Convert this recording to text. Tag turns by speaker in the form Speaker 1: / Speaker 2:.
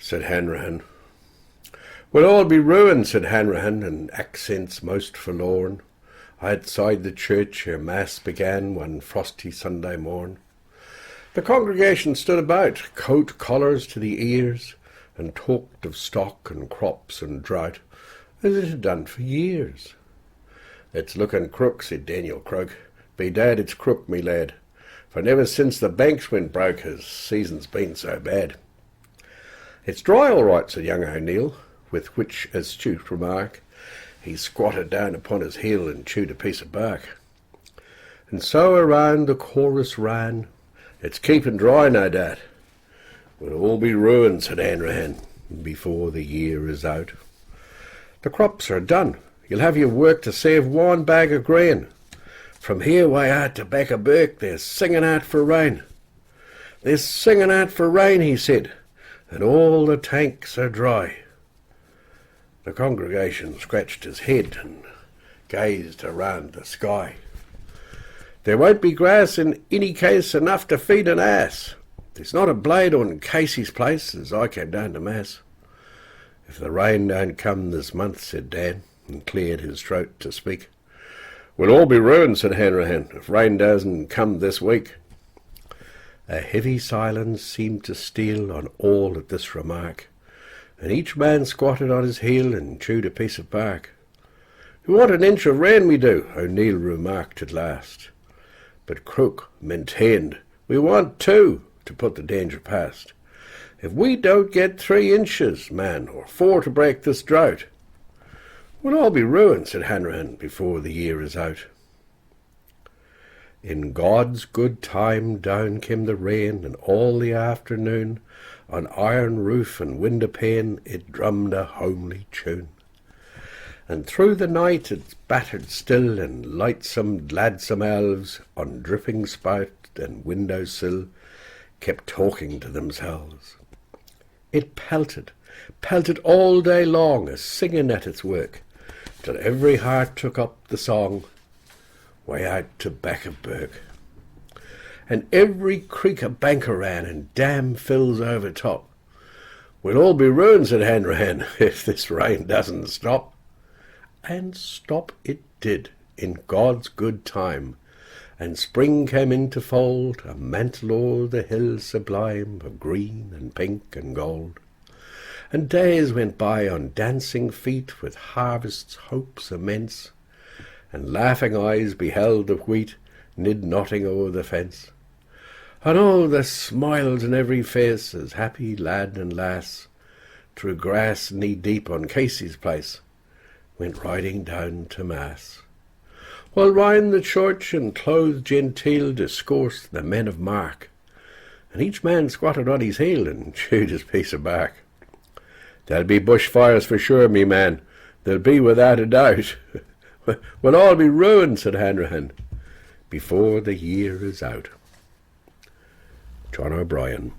Speaker 1: said Hanrahan. "We'll all be ruined," said Hanrahan, in accents most forlorn. Outside the church ere mass began one frosty Sunday morn. The congregation stood about, coat collars to the ears, and talked of stock and crops and drought, as it had done for years. "It's looking crook," said Daniel Croak. "Bedad, it's crook, me lad, for never since the banks went broke has seasons been so bad." "It's dry all right," said young O'Neill, with which astute remark he squatted down upon his heel and chewed a piece of bark. And so around the chorus ran, "It's keeping dry, no doubt." "We'll all be ruined," said Hanrahan, "before the year is out." "The crops are done. You'll have your work to save one bag of grain. From here way out to Beckerburg they're singing out for rain. They're singing out for rain," he said, "and all the tanks are dry." The congregation scratched his head and gazed around the sky. "There won't be grass in any case enough to feed an ass. There's not a blade on Casey's place as I came down to Mass." "If the rain don't come this month," said Dan, and cleared his throat to speak. "We'll all be ruined," said Hanrahan, "if rain doesn't come this week." A heavy silence seemed to steal on all at this remark, and each man squatted on his heel and chewed a piece of bark. "We want an inch of rain, we do," O'Neill remarked at last. But Crook maintained, "We want two, to put the danger past. If we don't get 3 inches, man, or 4 to break this drought." "We'll all be ruined," said Hanrahan, "before the year is out." In God's good time down came the rain, and all the afternoon on iron roof and window pane it drummed a homely tune. And through the night it battered still, and lightsome gladsome elves on dripping spout and window sill kept talking to themselves. It pelted all day long, a singing at its work, till every heart took up the song, way out to Beckerburg. And every creek a banker ran, and dam fills over top. "We'll all be ruined," said Hanrahan, "if this rain doesn't stop." And stop it did, in God's good time, and spring came into fold, a mantle o'er the hills sublime of green and pink and gold. And days went by on dancing feet, with harvest's hopes immense, and laughing eyes beheld the wheat nid knotting o'er the fence. And oh, the smiles in every face, as happy lad and lass, through grass knee-deep on Casey's place, went riding down to Mass. While round the church and clothed genteel discoursed the men of mark, and each man squatted on his heel and chewed his piece of bark. "There'll be bushfires for sure, me man, there'll be without a doubt." "We'll all be ruined," said Hanrahan, "before the year is out." John O'Brien.